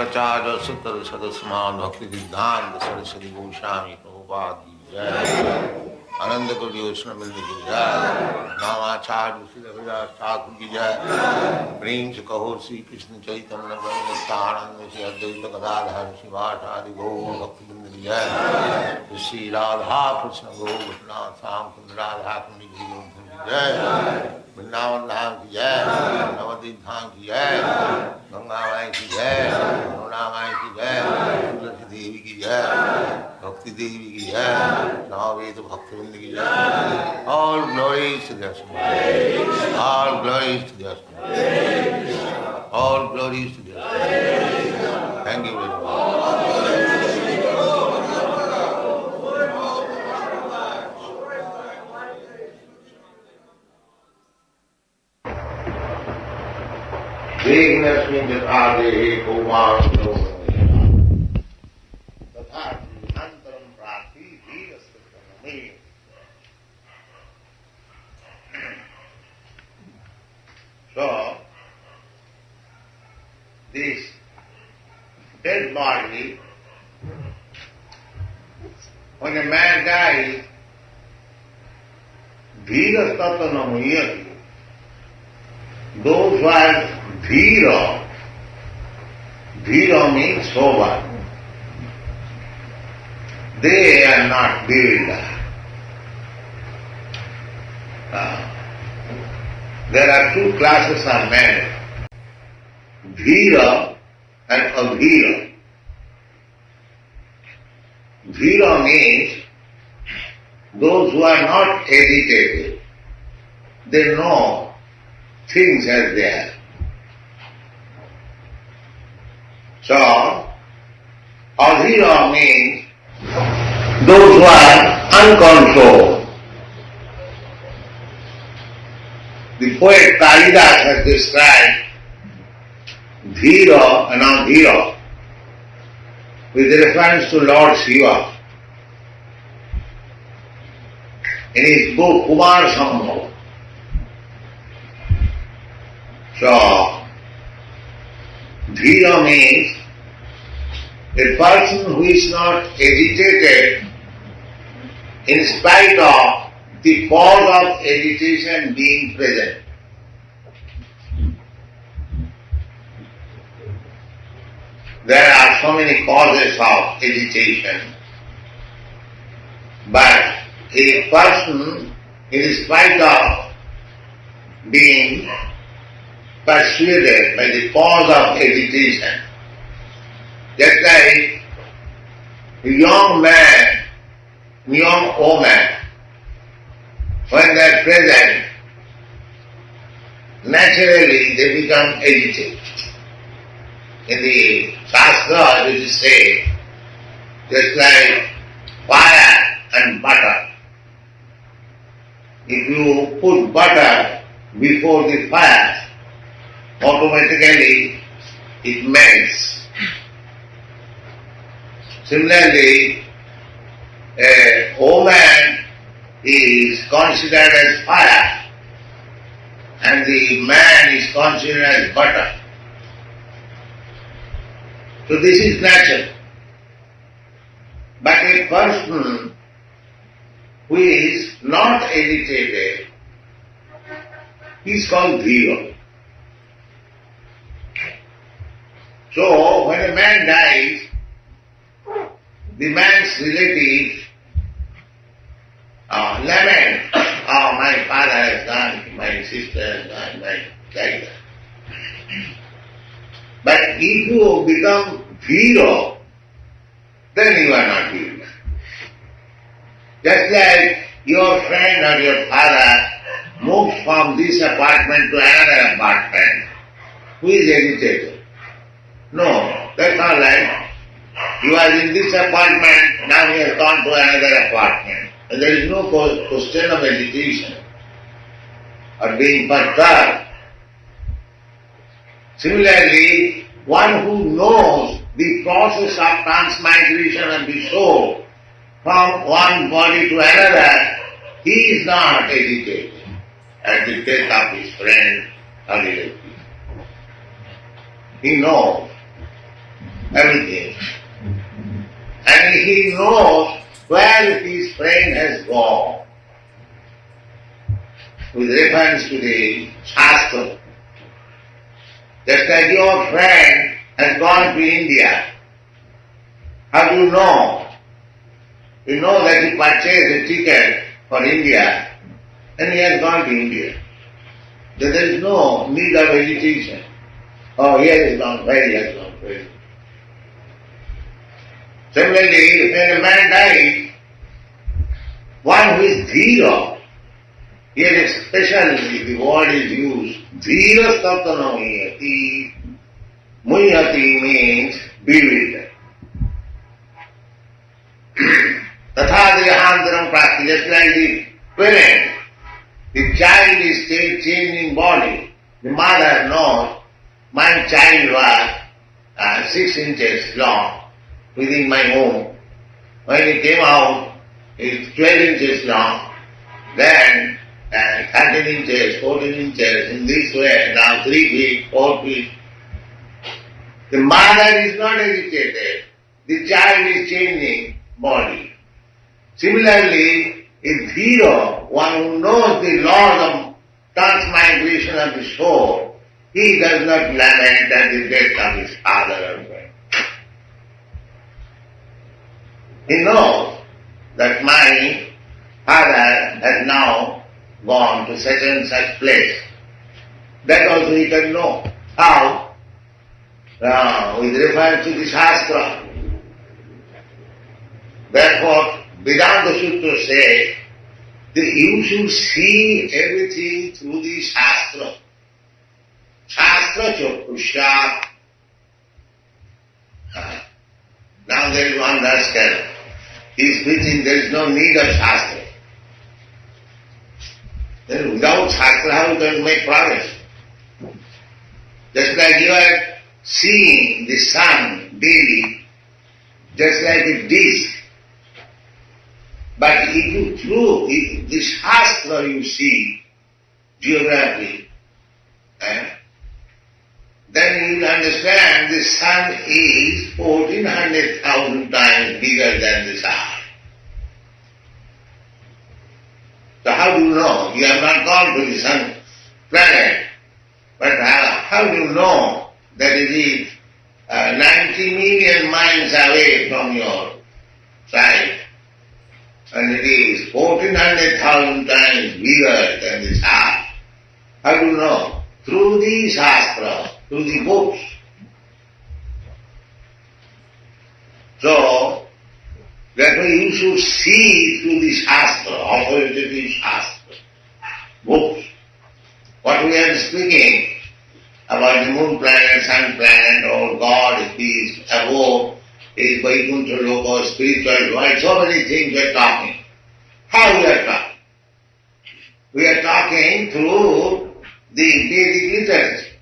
Bhattacharya Sutta Sadasman Bhakti Siddhanta Saraswati Goswami Prabhupada Ki Jai, Ananda Koti Vaishnava Ki Jai, Namacharya Srila Viras Thakur Ki Jai, Prem Se Kaho Sri Krishna Chaitanya Prabhu Nityananda Sri Advaita Gadadhar Srivasadi Gaur Bhakti Vrinda Ki Jai, Sri Radha Krishna Gaur Bhattacharya Sam Kunda Radha Kundi Ki Jai, Vrindavan Dham Ki Jai, Navadvip Dham Ki Jai, Ganga Mai Ki Jai, Yamuna Mai Ki Jai, Tulsi Devi Ki Jai, Bhakti Devi Ki Jai, Navaveda Bhakti Vrinda Ki Jai. All glories to their Supreme. All glories to their Supreme. All glories to their Supreme. Thank you very much. Vegnasmin Jathadehe Kaumanam Tathati Antaram Prati Vegastataname. So, this dead body, when a man dies, Vegastataname, those who are Dhira, Dhira means sober. They are not bewildered. There are two classes of men, Dhira and Adhira. Dhira means those who are not agitated. They know things as they are. So, Adhira means those who are uncontrolled. The poet Kalidas has described Dhira and Adhira with reference to Lord Shiva in his book Kumar Sambhav. So, Dhira means a person who is not agitated in spite of the cause of agitation being present. There are so many causes of agitation, but a person, in spite of being persuaded by the cause of agitation, just like a young man, young woman, when they are present, naturally they become agitated. In the Shastra, it is said, just like fire and butter. If you put butter before the fire, automatically it melts. Similarly, a woman is considered as fire and the man is considered as butter. So this is natural. But a person who is not agitated is called Dhira. So when a man dies, the man's relatives lament, oh, my father has gone, my sister has gone, like that. But if you become Dhira, then you are not Dhira. Just like your friend or your father moves from this apartment to another apartment, who is agitated? No, that's all right. He was in this apartment, now he has gone to another apartment. And there is no question of agitation or being perturbed. Similarly, one who knows the process of transmigration of the soul from one body to another, he is not agitated at the death of his friend or relative. He knows everything. And he knows where his friend has gone with reference to the Shastra. Just like your friend has gone to India. How do you know? You know that he purchased a ticket for India and he has gone to India. So there is no need of hesitation. Oh, here is gone, where he has gone, where. Similarly, when a man dies, one who is dhira, here especially the word is used, dhira statana muhyati. Muhyati means bewildered. Tatha dehantaram prati, just like the parent, the child is still changing body. The mother knows my child was 6 inches long within my womb. When he came out, it's 12 inches long, then 13 inches, 14 inches, in this way, now 3 feet, 4 feet. The mother is not agitated, the child is changing body. Similarly, a dhira, one who knows the laws of transmigration of the soul, he does not lament at the death of his father or friend. He knows that my father has now gone to such and such place. That also he can know. How? With reference to the Shastra. Therefore, Vedanta Sutra says that you should see everything through the Shastra. Shastra Chakshusha. Now there is one rascal. He is preaching there is no need of Shastra. Then without Shastra, how can you make progress? Just like you are seeing the sun daily, just like a disk. But if you through the Shastra you see, geography, then you will understand the sun is 1400,000 times bigger than the sun. So how do you know? You have not gone to the sun planet, but how do you know that it is 90 million miles away from your side? And it is 1400,000 times bigger than the sun. How do you know? Through the Shastra, through the books. So, therefore you should see through the Shastra, authoritative Shastra, books. What we are speaking about the moon planet, sun planet, or God is above, is Vaikuntha Loka, spiritual world, so many things we are talking. How we are talking? We are talking through the Vedic literature.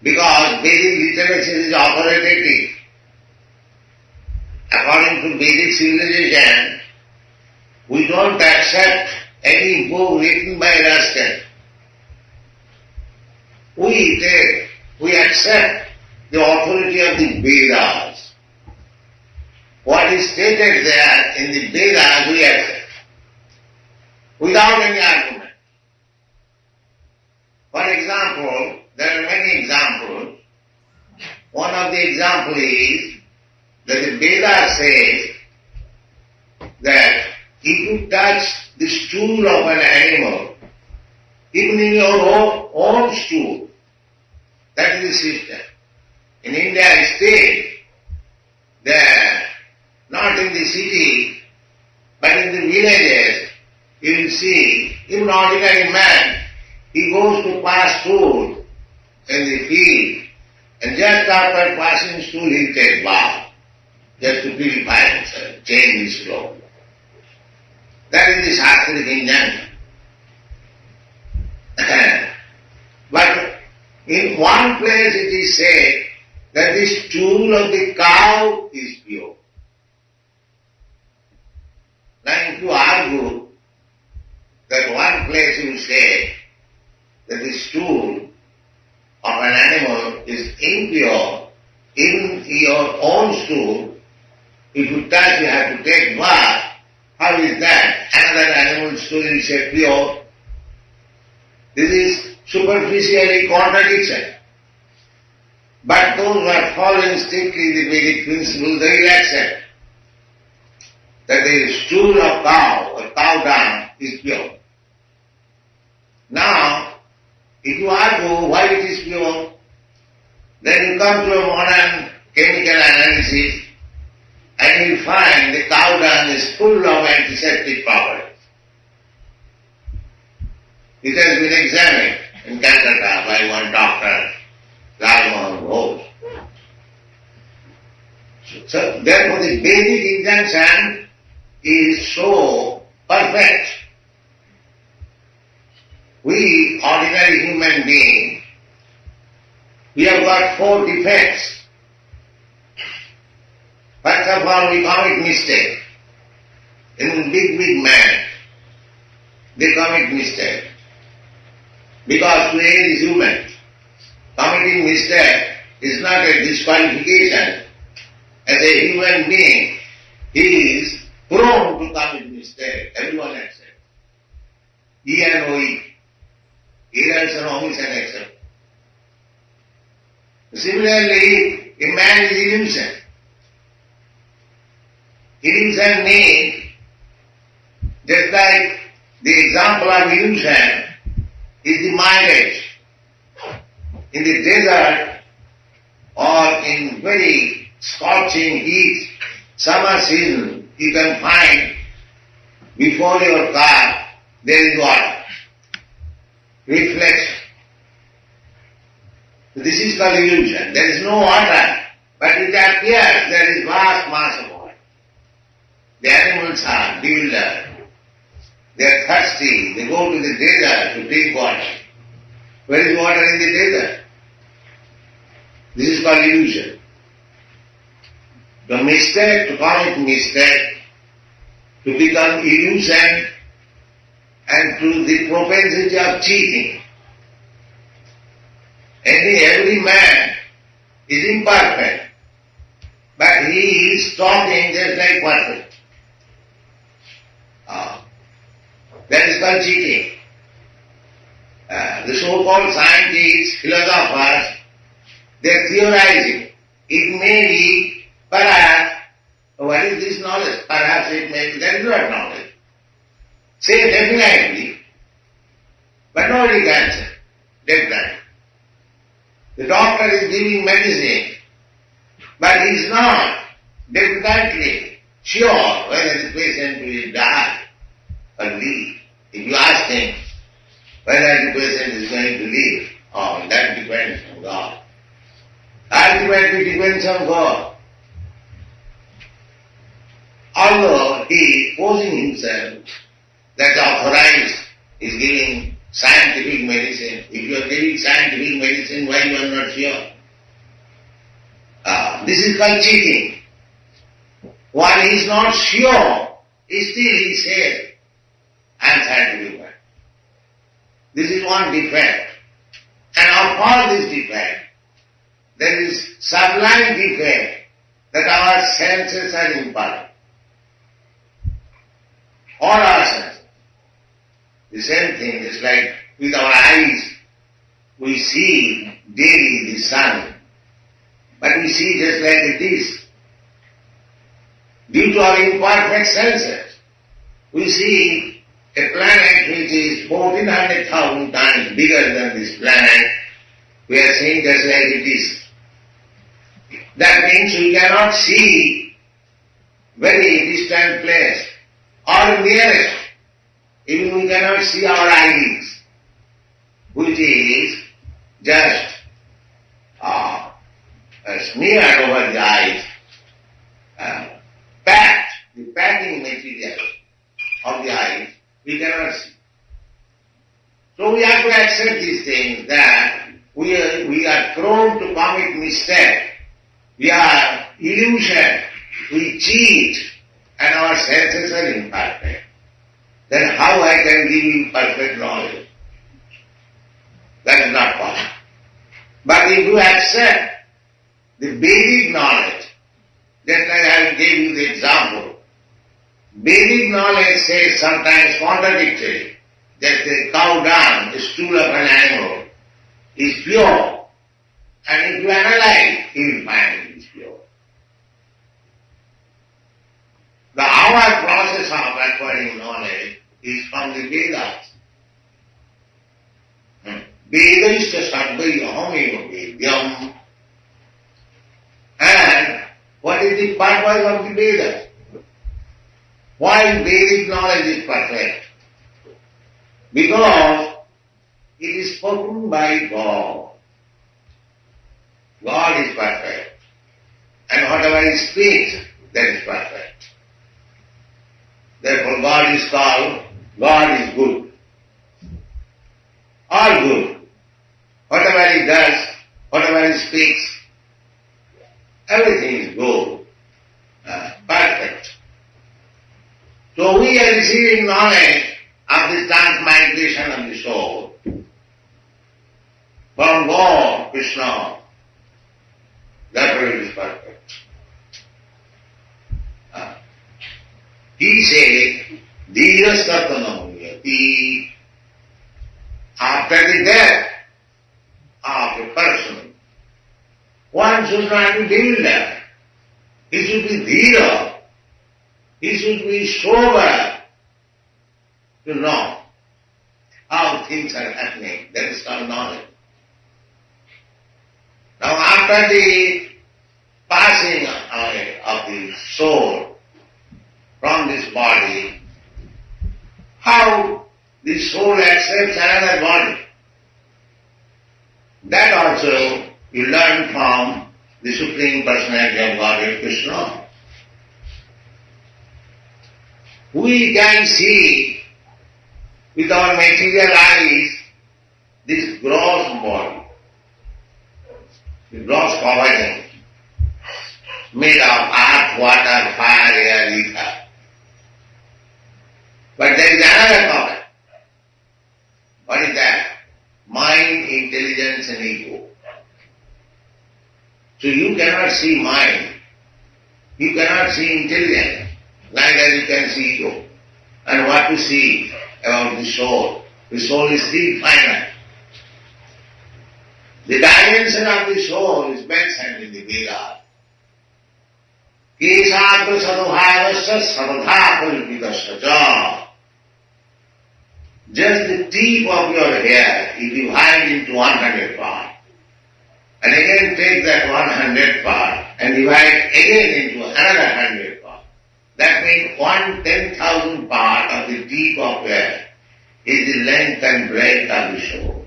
Because Vedic literature is authoritative. According to Vedic civilization, we don't accept any book written by rascal. We accept the authority of the Vedas. What is stated there in the Vedas we accept, without any argument. For example, there are many examples. One of the examples is that the Veda says that if you touch the stool of an animal, even in your own stool, that is the system. In India state, there, not in the city, but in the villages, you will see, even ordinary man, he goes to pass stool in the field, and just after passing stool, he will take bath, just to purify himself, change his clothes. That is the Shastric injunction. But in one place it is said that the stool of the cow is pure. Now if you argue that one place you say that the stool of an animal is impure, in your own stool, if you touch, you have to take bath. How is that? Another animal stool is pure. This is superficially contradiction. But those who are following strictly the Vedic principle, they will accept that the stool of cow or cow dung is pure. Now, if you argue why it is pure, then you come to a modern chemical analysis and you find the cow dung is full of antiseptic properties. It has been examined in Calcutta by one doctor, Lalmohan Ghosh. So therefore the basic injunction is so perfect. We, ordinary human beings, we have got 4 defects. First of all, we commit mistake. In big man, they commit mistake. Because man is human. Committing mistake is not a disqualification. As a human being, he is prone to commit mistake. Everyone accepts. E and O-E. Errors and omission accept. Similarly, a man is illusion. Illusion means, just like the example of illusion is the mileage. In the desert or in very scorching heat, summer season, you can find before your car there is water. Reflection. This is called illusion. There is no water, but it appears there is vast mass of water. The animals are bewildered. They are thirsty. They go to the desert to drink water. Where is water in the desert? This is called illusion. The mistake, to commit mistake, to become illusion, and to the propensity of cheating. Every man is imperfect, but he is talking just like perfect. That is called cheating. The so-called scientists, philosophers, they are theorizing. It may be, perhaps, what is this knowledge? Perhaps it may be, that is not knowledge. Say definitely, but nobody can say definitely. The doctor is giving medicine, but he is not definitely sure whether the patient will die or live. If you ask him whether the patient is going to live, oh, that depends on God. Ultimately depends on God. Although he posing himself that authorized is giving scientific medicine. If you are giving scientific medicine, why you are not sure? This is called cheating. While he is not sure, still he says, I am scientific man. This is one defect. And of all this defect, there is sublime defect that our senses are imperfect. All our senses. The same thing is like with our eyes, we see daily the sun, but we see just like it is. Due to our imperfect senses, we see a planet which is 1400,000 times bigger than this planet. We are seeing just like it is. That means we cannot see very distant place or nearest. Even we cannot see our eyes, which is just smeared over the eyes, packed, the packing material of the eyes, we cannot see. So we have to accept these things that we are prone to commit mistake. We are illusion, we cheat, and our senses are imperfect. Then how I can give you perfect knowledge? That is not possible. But if you accept the Vedic knowledge, just like I gave you the example, Vedic knowledge says sometimes contradictory, that the cow dung, the stool of an animal, is pure. And if you analyze, you will find it is pure. The our process of acquiring knowledge is from the Vedas. Vedayishta sarvayaham vedyam. And what is the purpose of the Vedas? Why Vedic knowledge is perfect? Because it is spoken by God. God is perfect. And whatever He speaks, that is perfect. Therefore God is called, God is good. All good. Whatever He does, whatever He speaks, everything is good, perfect. So we are receiving knowledge of the transmigration of the soul from God, Krishna. Therefore it is perfect. He said, Dhira Satanamuyati. After the death of a person, one should not be bewildered. He should be dhira. He should be sober to know how things are happening. That is called knowledge. Now after the passing away of the soul from this body, how the soul accepts another body. That also you learn from the Supreme Personality of Godhead, Krishna. We can see with our material eyes this gross body, the gross covering, made of earth, water, fire, air, ether. But there is another cover. What is that? Mind, intelligence and ego. So you cannot see mind. You cannot see intelligence. Neither you can see ego. And what to see about the soul? The soul is still finite. The dimension of the soul is mentioned in the Vedas. Kesatra sadubhavasya sabadha kalpidasya ca. Just the tip of your hair is divided into 100 parts. And again take that 100 part and divide again into another 100 parts. That means 1/10,000 part of the tip of hair is the length and breadth of the soul.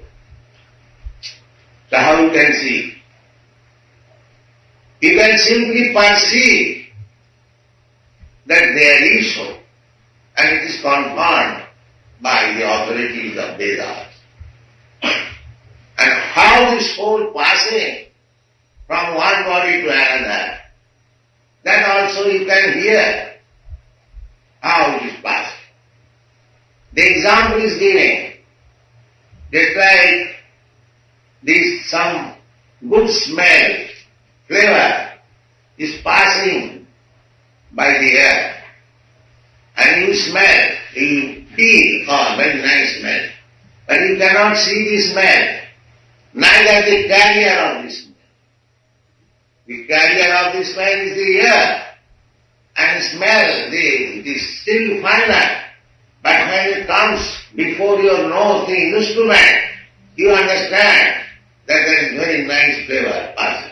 So how you can see? You can simply perceive that there is so, and it is confirmed by the authorities of Vedas. And how the soul passing from one body to another, that also you can hear how it is passing. The example is given, just like this some good smell, flavor is passing by the air, and you smell, you feel, oh, very nice smell, but you cannot see the smell, neither the carrier of the smell. The carrier of the smell is the air, and smell, it is still finite, but when it comes before your nose, the instrument, you understand that there is very nice flavor passing.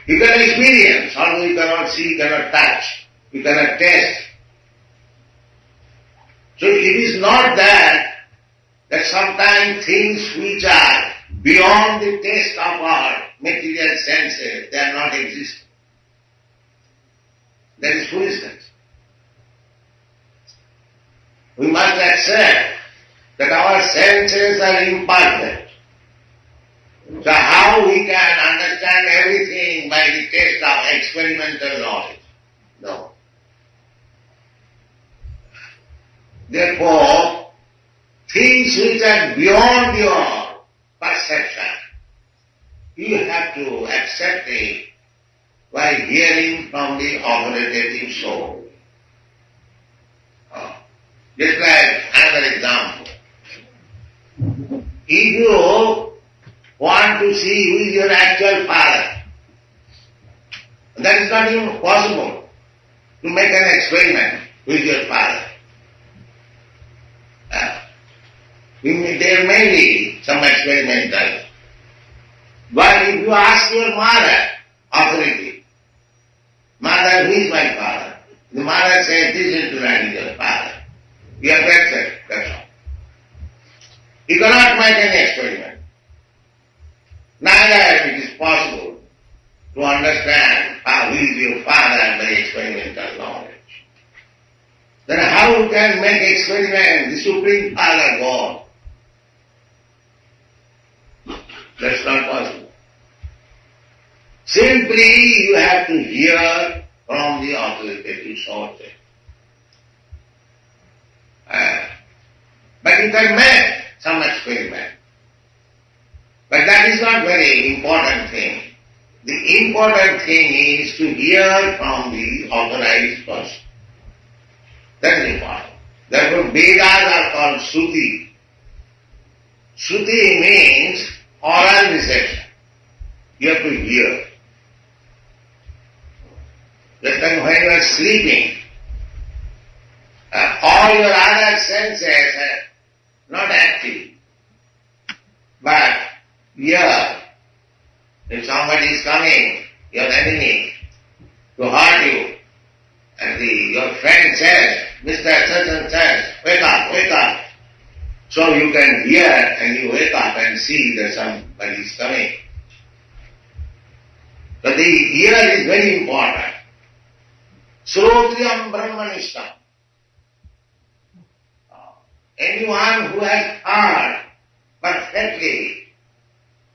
You can experience, although you cannot see, you cannot touch, you cannot taste. So it is not that sometimes things which are beyond the taste of our material senses, they are not existing. That is foolishness. We must accept that our senses are imperfect. So how we can understand everything by the test of experimental knowledge? No. Therefore, things which are beyond your perception, you have to accept it by hearing from the authoritative soul. Just like another example. If you want to see who is your actual father, that is not even possible to make an experiment who is your father. There may be some experimental. But if you ask your mother, authority, mother, who is my father? The mother says, this is your father. You have to accept, that's all. You cannot make any experiment. Neither it is possible to understand who is your father by experimental knowledge. Then how can make experiment the Supreme Father God? That's not possible. Simply you have to hear from the authoritative sources. But you can make some experiment. But that is not very important thing. The important thing is to hear from the authorized person. That is important. Therefore Vedas are called Shruti. Shruti means oral reception. You have to hear. Just like when you are sleeping, all your other senses are not active. But here, if somebody is coming, your enemy, to hurt you, and your friend says, Mr. Such and such, wake up, wake up. So you can hear and you wake up and see that somebody is coming. So the ear is very important. Srotriyam Brahmanishtam. Anyone who has heard perfectly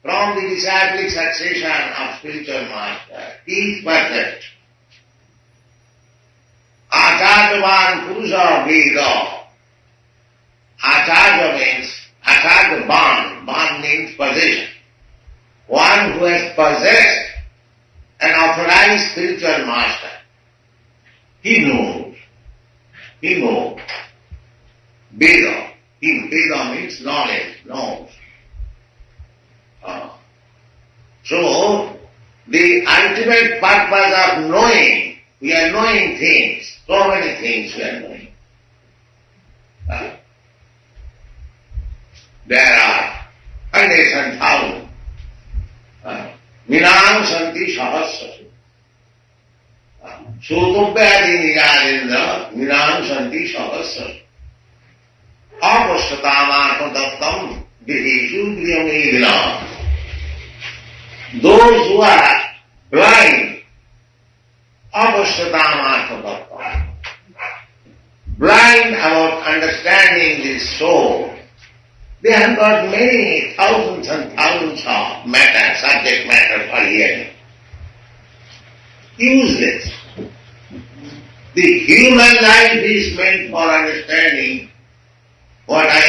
from the disciplic succession of spiritual master, he is perfect. Acharyavan Purusha Veda. Acharya means, acharya bond. Bond means possession. One who has possessed an authorized spiritual master. He knows. He knows. Veda. Veda means knowledge, knows. So, the ultimate purpose of knowing, we are knowing things, so many things we are knowing. There are hundreds and thousands. Minam Santi Sahasrasu. Sotobhyadi Nijadendra Minam Santi Sahasrasu. Apasyatamata Dattam Dihishu Priyamedina. Those who are blind, apasyatamata Dattam, blind about understanding this soul, they have got many thousands and thousands of matter, subject matter for hearing. Useless. The human life is meant for understanding what I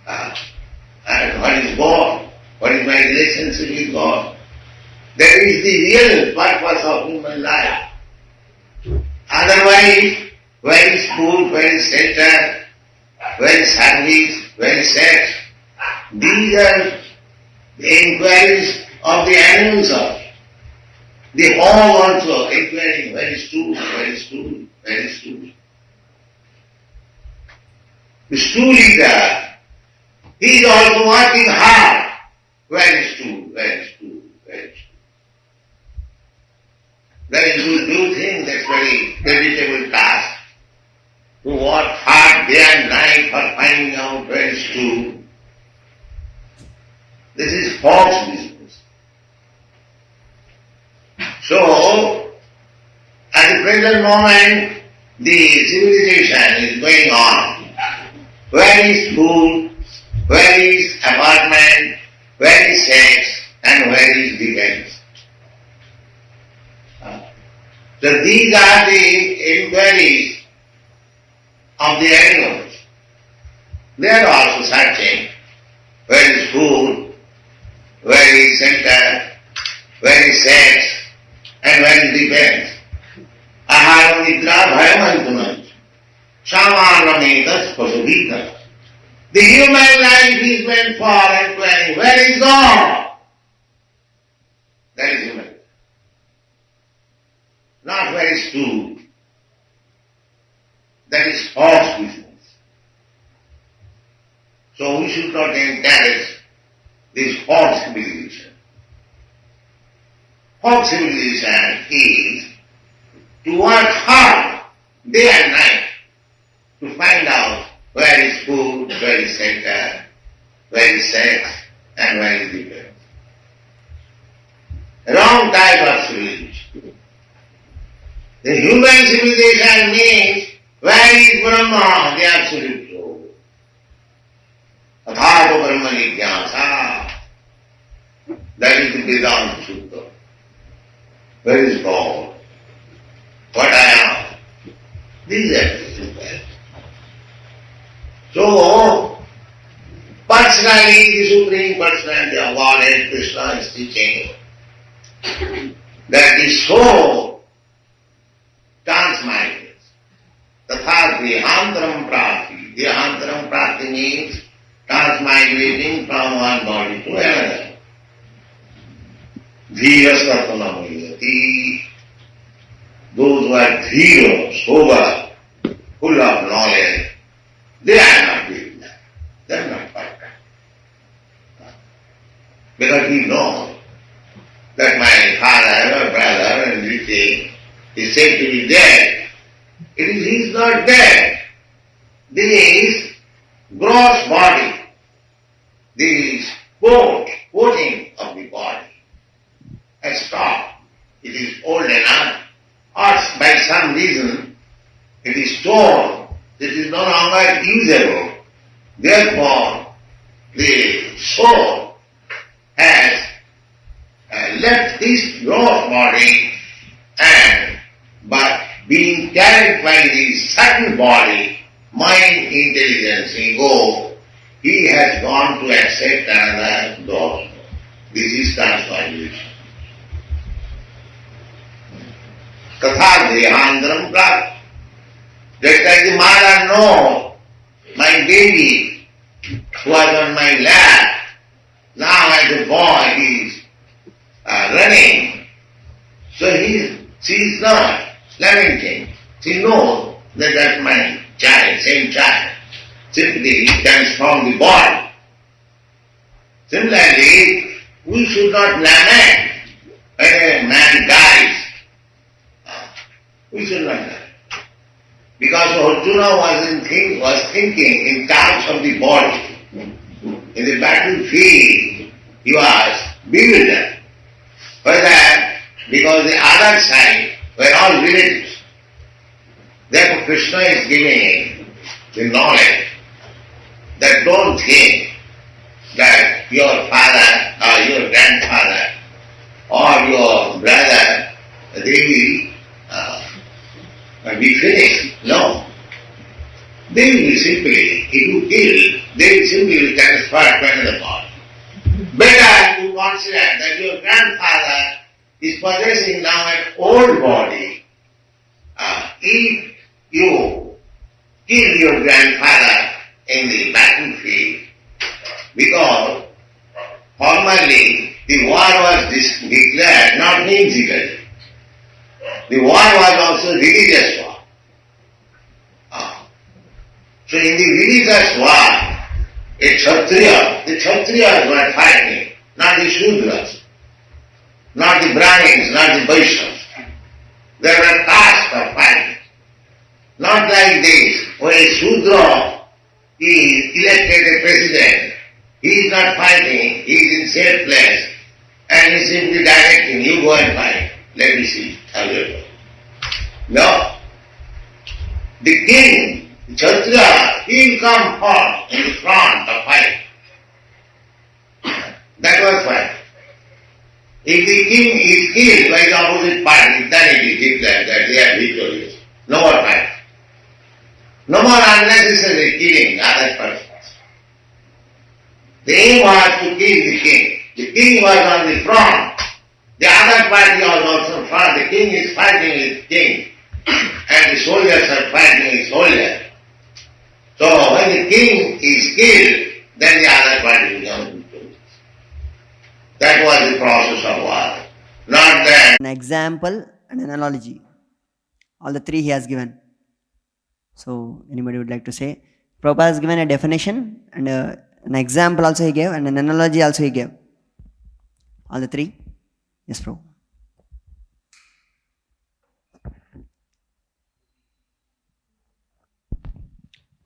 am, and what is God, what is my relationship with God. That is the real purpose of human life. Otherwise, where is food, where is shelter, where is service, where is sex? These are the inquiries of the animals also. The hog also inquiring where is food, where is food, where is food. The stool eater, he is also working hard. Where is food, where is food, where is food. That is to do things, that's very creditable task. To work hard day and night for finding out where is food. This is false business. So, at the present moment, the civilization is going on. Where is food, where is apartment, where is sex, and where is defense? So these are the inquiries of the animals. They are also searching where is food, where nidra bhayamantunam samanamatas pasavita. The human life is meant for inquiring, where is God? That is human. Not where is food. That is false business. So we should not encourage this false civilization. False civilization is to work hard day and night to find out where is food, where is shelter, where is sex, and where is defense. Wrong type of civilization. The human civilization means where is Brahma, the absolute soul. Atharva Brahma Jigyasa. That is the Vedanta Sutta. Where is God? What I am? These are the Suttas. So, personally, the Supreme Personality of Godhead, Krishna is teaching that the soul transmigrates. Tatha Dehantaram Prati. Dehantaram Prati means transmigrating from one body to another. Dhira Satanamuyati. Those who are dhira, sober, full of knowledge, they are not doing that. They are not perfect. Because he knows that my father or brother and everything is said to be dead. It is he is not dead. This gross body, this coating of the body has stopped. It is old enough, or by some reason it is torn. It is no longer usable. Therefore, the soul has left this gross body and but being carried by the subtle body, mind, intelligence, ego, he has gone to accept another God. This is transformation. Tatha Dehandram Prat. Just like the mother knows my baby who was on my lap, now as a boy he is running. So she is not lamenting. She knows that that's my child, same child. Simply transform the body. Similarly, we should not lament when a man dies. We should not lament. Because Arjuna was thinking in terms of the body. In the battlefield, he was bewildered. Whether because the other side were all relatives. Therefore Krishna is giving the knowledge that don't think that your father or your grandfather or your brother, they will be finished. No. They will simply, if you kill, they will simply transfer to another body. Better you consider that your grandfather is possessing now an old body. If you kill your grandfather in the battlefield, because formerly the war was declared not whimsically. The war was also religious war. So in the religious war, the Kshatriyas were fighting, not the Shudras, not the Brahmins, not the Vaishnavas. There were castes of fighting. Not like this, when a Shudra is elected a president, he is not fighting, he is in safe place, and he is simply directing, you go and fight, let me see how you go. No. The king, the Kshatriya, he will come forth in the front of fight. That was fight. If the king is killed by the opposite party, then it is declared that they are victorious. No more fight. No more unnecessary killing other persons. The aim was to kill the king. The king was on the front. The other party was also front. The king is fighting with the king. And soldiers are fighting a soldier. So when the king is killed, then the other party becomes victorious. That was the process of war. Not that. An example and an analogy. All the three he has given. So anybody would like to say? Prabhupada has given a definition and an example also he gave and an analogy also he gave. All the three? Yes, Prabhu.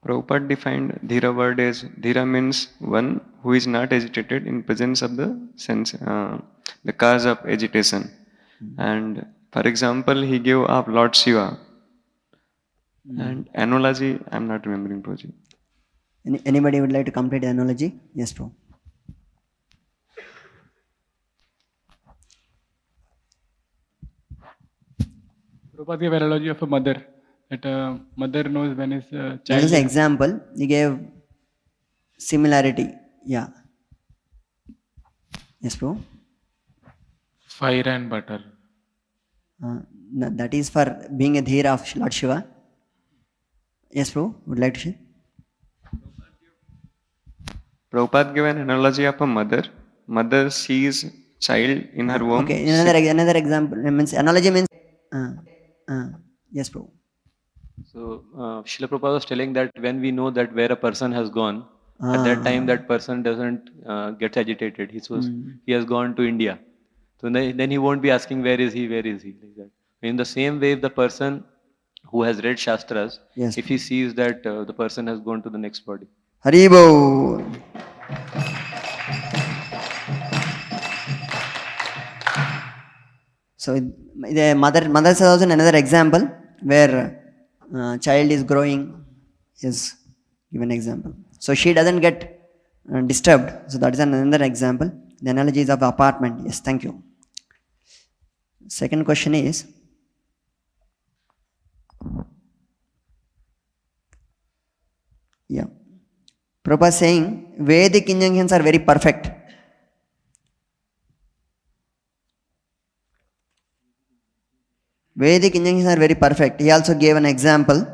Prabhupada defined Dhira word as Dhira means one who is not agitated in presence of the sense, the cause of agitation. And for example, he gave of Lord Shiva. And analogy, I am not remembering, Prabhuji. Anybody would like to complete the analogy? Yes, Prabhu. Prabhupada gave analogy of a mother. That a mother knows when his child. That is an example. He gave similarity. Yeah. Yes, Prabhu. Fire and butter. That is for being a Dhira of Lord Shiva. Yes, Prabhu. Would like to share? Prabhupada gave an analogy of a mother. Mother sees child in her womb. Okay, another example. Means analogy means. Yes, Prabhu. So, Srila Prabhupada was telling that when we know that where a person has gone, at that time that person doesn't get agitated. He has gone to India. So then he won't be asking where is he, like that. In the same way, if the person who has read Shastras, Yes, if he sees that the person has gone to the next body. Haribo. So the mother says also another example where child is growing is given example. So she doesn't get disturbed. So that is another example. The analogy is of apartment. Yes, thank you. Second question is, yeah, Prabhupada saying Vedic injunctions are very perfect. Vedic injunctions are very perfect. He also gave an example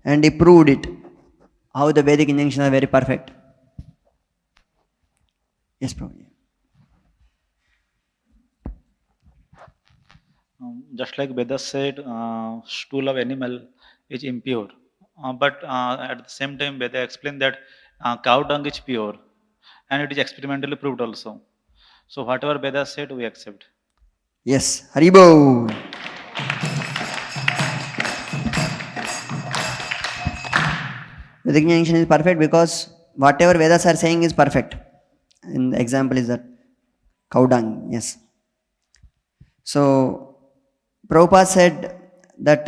and he proved it. How the Vedic injunctions are very perfect. Yes, Prabhupada. Just like Vedas said, stool of animal is impure. But at the same time, Veda explained that cow dung is pure. And it is experimentally proved also. So whatever Vedas said, we accept. Yes, Haribo. Vedic injunction is perfect because whatever Vedas are saying is perfect. And the example is that cow dung, yes. So, Prabhupada said that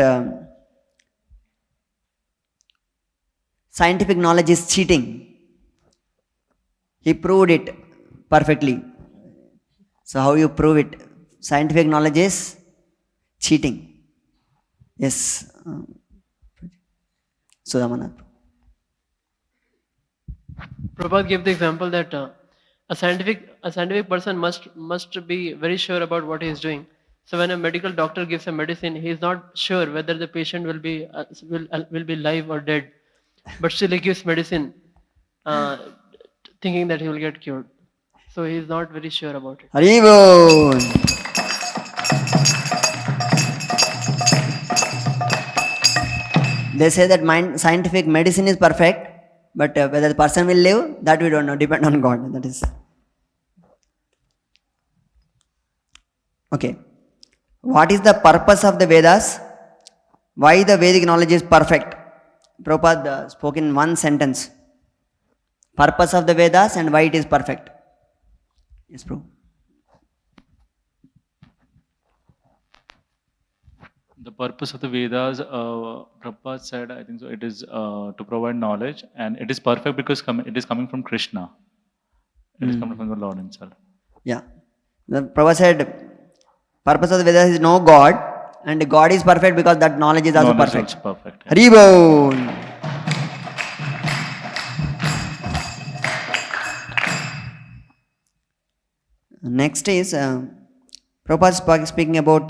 scientific knowledge is cheating. He proved it perfectly. So, how you prove it? Scientific knowledge is cheating. Yes. Sudhamanath. Prabhupada gave the example that a scientific person must be very sure about what he is doing. So when a medical doctor gives a medicine, he is not sure whether the patient will be live or dead, but still he gives medicine, thinking that he will get cured. So he is not very sure about it. Haribol. They say that scientific medicine is perfect, but whether the person will live, that we don't know. Depend on God. That is okay. What is the purpose of the Vedas? Why the Vedic knowledge is perfect? Prabhupada spoke in one sentence. Purpose of the Vedas and why it is perfect. Yes, Prabhu. The purpose of the Vedas, Prabhupada said, I think so, it is to provide knowledge, and it is perfect because it is coming from Krishna. It is coming from the Lord himself. Yeah. The Prabhupada said, purpose of the Vedas is know God, and God is perfect because that knowledge is also perfect. Also perfect. Yeah. Haribol. Next is Prabhupada speaking about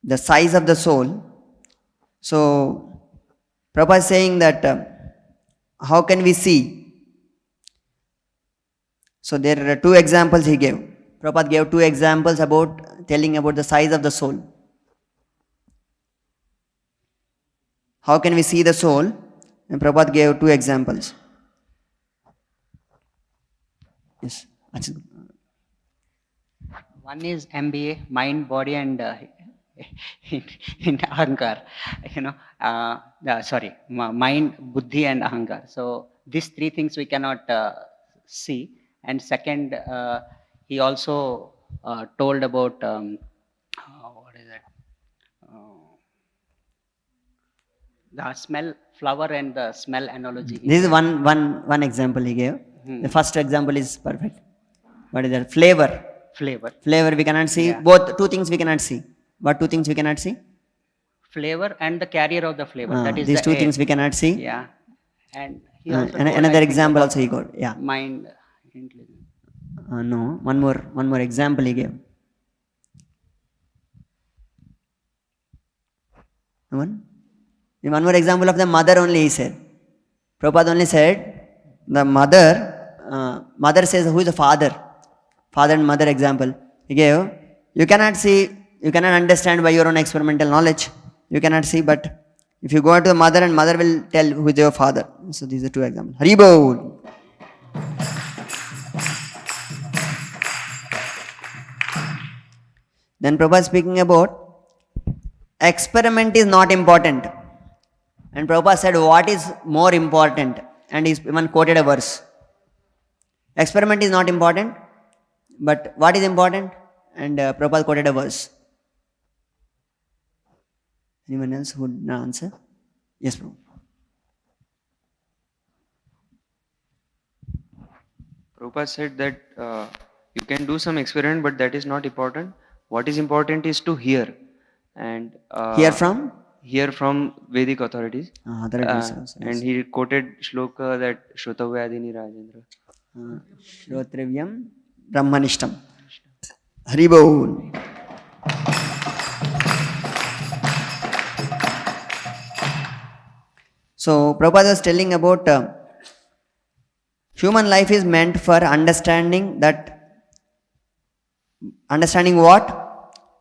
the size of the soul. So, Prabhupada is saying that how can we see? So, there are two examples he gave. Prabhupada gave two examples about telling about the size of the soul. How can we see the soul? And Prabhupada gave two examples. Yes. Achal. One is MBA, mind, body, and in ahankar. Mind, buddhi, and ahankar. So these three things we cannot see. And second, he also told about what is that? The smell, flower, and the smell analogy. This is one example he gave. The first example is perfect. What is that? Flavor. Flavor we cannot see. Yeah. Both two things we cannot see. What two things we cannot see? Flavor and the carrier of the flavor. That is These the two air. things we cannot see. Yeah. And he also And told, another I think, example about also he got. Yeah. mind, intelligence. No. One more example he gave. One more example of the mother only he said. Prabhupada only said the mother says who is the father? Father and mother example. He gave, you cannot see, you cannot understand by your own experimental knowledge. You cannot see, but if you go to the mother and mother will tell who is your father. So these are two examples. Hare Bol. Then Prabhupada speaking about experiment is not important. And Prabhupada said what is more important? And he even quoted a verse. Experiment is not important. But what is important? And Prabhupada quoted a verse. Anyone else who would not answer? Yes, Prabhupada. Prabhupada said that you can do some experiment, but that is not important. What is important is to hear. And Hear from? Hear from Vedic authorities. And he quoted shloka that Shrutavyadini Rajendra. Shrotrivyam Brahmanishtam. Hare Bol. So Prabhupada was telling about human life is meant for understanding what?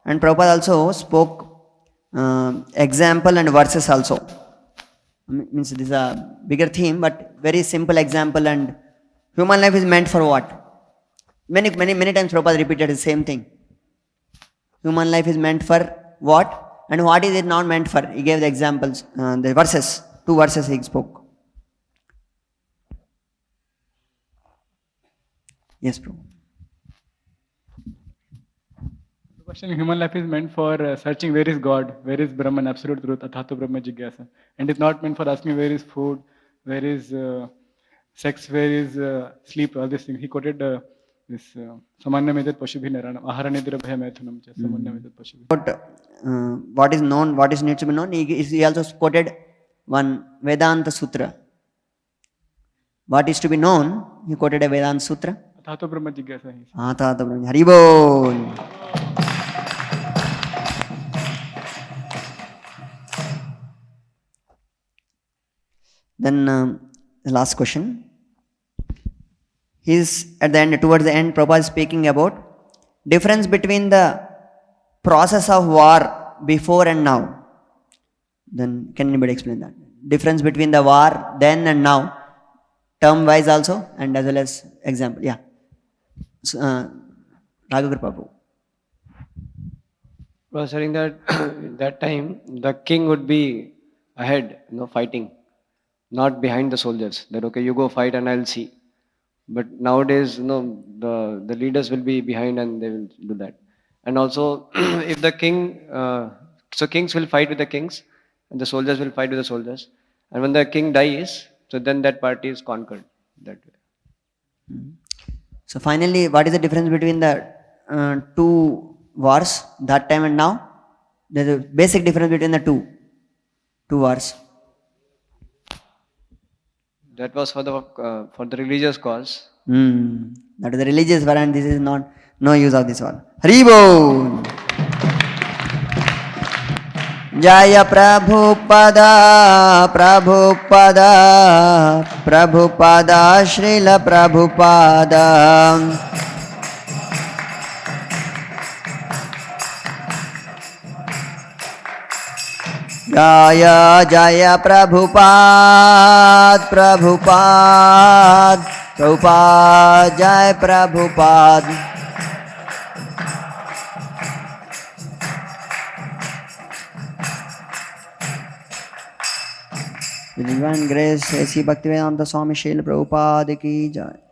And Prabhupada also spoke example and verses also. Means this is a bigger theme, but very simple example. And human life is meant for what? Many times Prabhupada repeated the same thing. Human life is meant for what? And what is it not meant for? He gave the examples, the verses. 2 verses he spoke. Yes, Prabhu. The question: human life is meant for searching where is God, where is Brahman, absolute truth, Athato Brahma Jigyasa, and it's not meant for asking where is food, where is sex, where is sleep, all these things. He quoted this Samanya Medat Pashubhi Naranam, Ahara Nidra Bhaya Maithunam, Samanya Medat Pashubhi. But what is known, what is needs to be known, he also quoted one Vedanta Sutra. What is to be known, he quoted a Vedanta Sutra. Athato Brahma Jigyasa. Athato Brahma. Hare Bol. Then the last question. He's at the end, towards the end, Prabhupada is speaking about difference between the process of war before and now. Then can anybody explain that? Difference between the war then and now, term wise also, and as well as example. Yeah. So, Raghavar Prabhu. Was saying that that time the king would be ahead, fighting, not behind the soldiers. That okay, you go fight and I'll see. But nowadays, the leaders will be behind and they will do that. And also, if the king, so kings will fight with the kings, and the soldiers will fight with the soldiers. And when the king dies, so then that party is conquered that way. So finally, what is the difference between the two wars, that time and now? There's a basic difference between the two wars. That was for the religious cause. That is the religious war, and this is no use of this one. Hare Bol. Jaya Prabhupada, Prabhupada, Prabhupada, Srila Prabhupada. Jaya Jaya Prabhupada, Prabhupada, Prabhupada, Jaya Prabhupada. With divine grace, A.C. Bhaktivedanta Swami Srila Prabhupada ki jai.